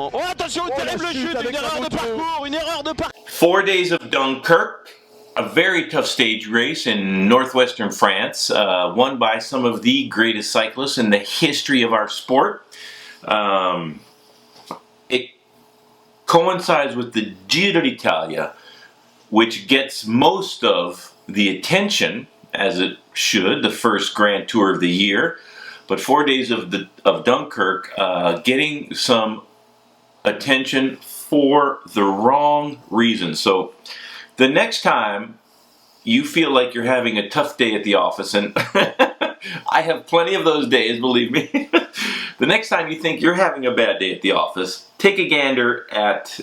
Oh, attention, terrible chute, une erreur de parcours. 4 Days of Dunkirk, a very tough stage race in northwestern France, won by some of the greatest cyclists in the history of our sport. It coincides with the Giro d'Italia, which gets most of the attention, as it should, the first Grand Tour of the year. But 4 Days of Dunkirk getting some attention for the wrong reasons. So the next time you feel like you're having a tough day at the office, and I have plenty of those days, believe me. The next time you think you're having a bad day at the office, take a gander at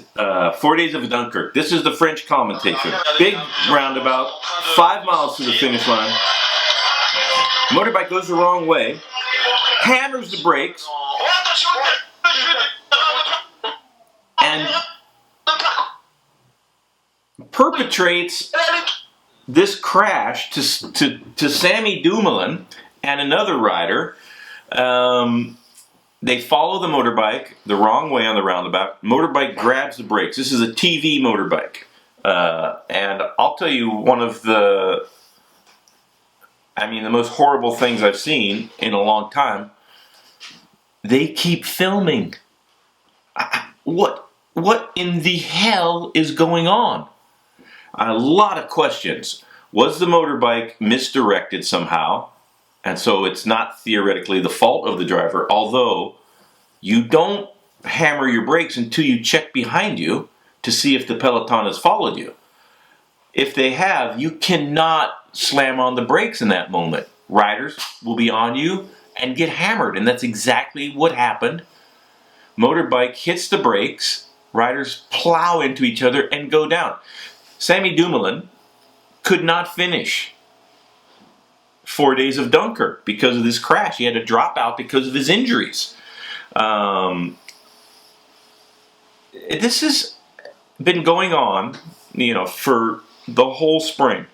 4 Days of Dunkirk. This is the French commentation. Big roundabout, 5 miles to the finish line. Motorbike goes the wrong way, hammers the brakes, and perpetrates this crash to Sammy Dumoulin and another rider. They follow the motorbike the wrong way on the roundabout. Motorbike grabs the brakes. This is a TV motorbike. And I'll tell you one of the most horrible things I've seen in a long time. They keep filming. What in the hell is going on? A lot of questions. Was the motorbike misdirected somehow? And so it's not theoretically the fault of the driver, although you don't hammer your brakes until you check behind you to see if the peloton has followed you. If they have, you cannot slam on the brakes in that moment. Riders will be on you and get hammered, and that's exactly what happened. Motorbike hits the brakes, riders plow into each other and go down. Sammy Dumoulin could not finish 4 Days of Dunkirk because of this crash. He had to drop out because of his injuries. This has been going on, for the whole spring.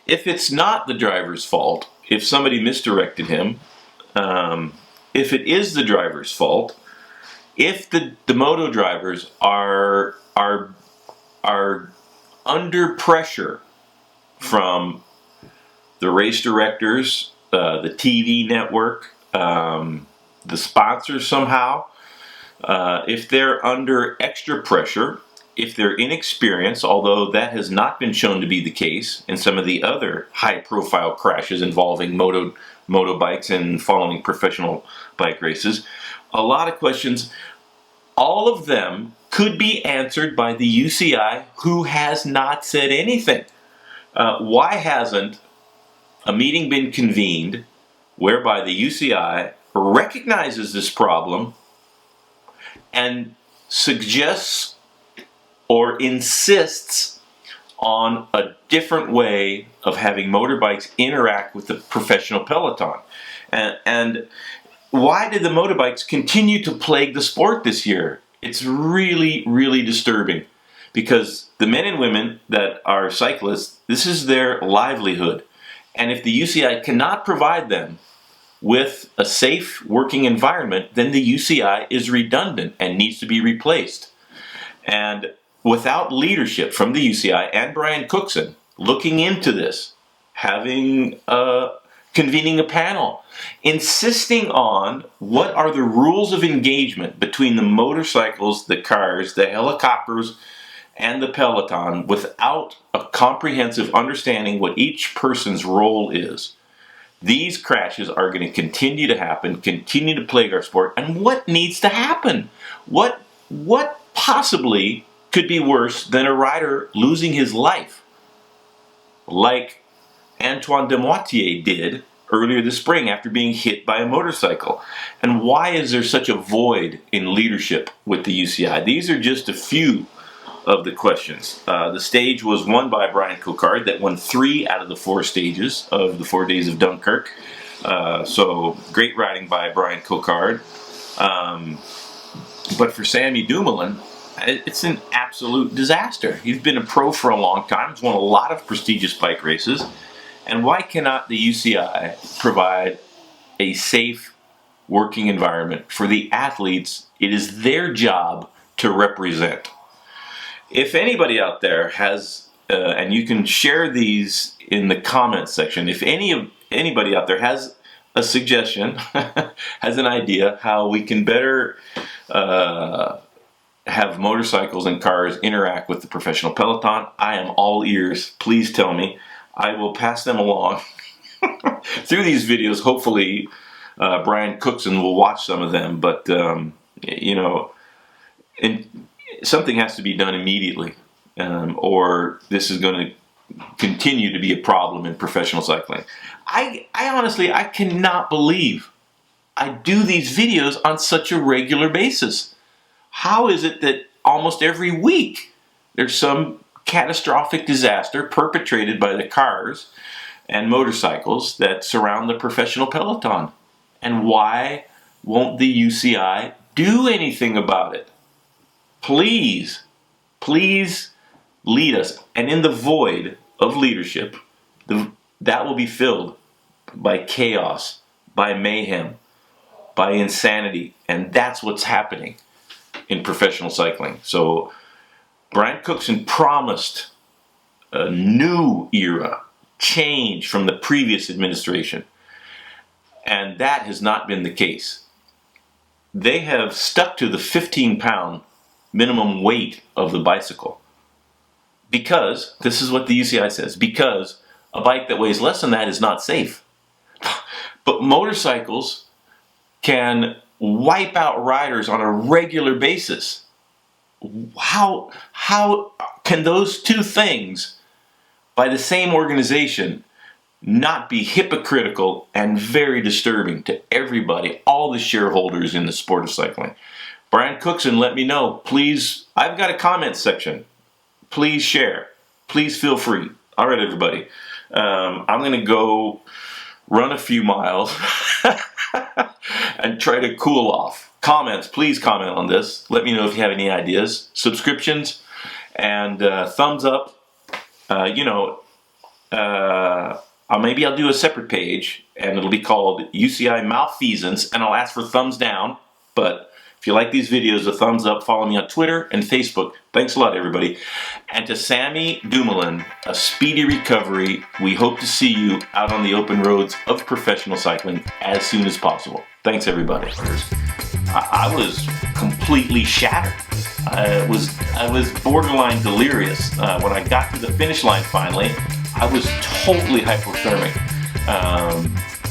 If it's not the driver's fault, if somebody misdirected him, if it is the driver's fault, if the moto drivers are under pressure from the race directors, the TV network, the sponsors somehow, if they're under extra pressure, if they're inexperienced, although that has not been shown to be the case in some of the other high-profile crashes involving motorbikes and following professional bike races, a lot of questions. All of them could be answered by the UCI, who has not said anything. Why hasn't a meeting been convened whereby the UCI recognizes this problem and suggests or insists on a different way of having motorbikes interact with the professional peloton? And why did the motorbikes continue to plague the sport this year? It's really, really disturbing, because the men and women that are cyclists, this is their livelihood. And if the UCI cannot provide them with a safe working environment, then the UCI is redundant and needs to be replaced. And without leadership from the UCI and Brian Cookson looking into this, convening a panel, insisting on what are the rules of engagement between the motorcycles, the cars, the helicopters, and the peloton, without a comprehensive understanding what each person's role is, these crashes are going to continue to happen, continue to plague our sport. And what needs to happen? What possibly could be worse than a rider losing his life, like Antoine Demoitier did earlier this spring after being hit by a motorcycle? And why is there such a void in leadership with the UCI? These are just a few of the questions. The stage was won by Brian Coquard, that won 3 out of the 4 stages of the 4 Days of Dunkirk. So great riding by Brian Coquard. But for Sammy Dumoulin, it's an absolute disaster. He's been a pro for a long time. He's won a lot of prestigious bike races. And why cannot the UCI provide a safe working environment for the athletes it is their job to represent. If anybody out there has, and you can share these in the comments section, if anybody out there has a suggestion, has an idea how we can better have motorcycles and cars interact with the professional peloton, I am all ears. Please tell me. I will pass them along through these videos. Hopefully Brian Cookson will watch some of them, but you know, something has to be done immediately, or this is going to continue to be a problem in professional cycling. I honestly, I cannot believe I do these videos on such a regular basis. How is it that almost every week there's some catastrophic disaster perpetrated by the cars and motorcycles that surround the professional peloton? And why won't the UCI do anything about it? Please, please lead us. And in the void of leadership, that will be filled by chaos, by mayhem, by insanity. And that's what's happening in professional cycling. So Brian Cookson promised a new era, change from the previous administration. And that has not been the case. They have stuck to the 15-pound minimum weight of the bicycle. Because, this is what the UCI says, because a bike that weighs less than that is not safe. But motorcycles can wipe out riders on a regular basis. How can those two things by the same organization not be hypocritical and very disturbing to everybody, all the shareholders in the sport of cycling? Brian Cookson, let me know. Please, I've got a comment section. Please share. Please feel free. All right, everybody. I'm going to go run a few miles and try to cool off. Comments, please comment on this. Let me know if you have any ideas. Subscriptions and thumbs up. Maybe I'll do a separate page and it'll be called UCI Malfeasance, and I'll ask for thumbs down. But if you like these videos, a thumbs up. Follow me on Twitter and Facebook. Thanks a lot, everybody. And to Sammy Dumoulin, a speedy recovery. We hope to see you out on the open roads of professional cycling as soon as possible. Thanks, everybody. I was completely shattered. I was borderline delirious. When I got to the finish line finally, I was totally hypothermic.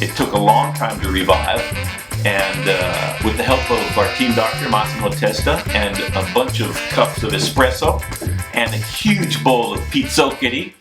It took a long time to revive. And with the help of our team doctor, Massimo Testa, and a bunch of cups of espresso, and a huge bowl of pizzoccheri,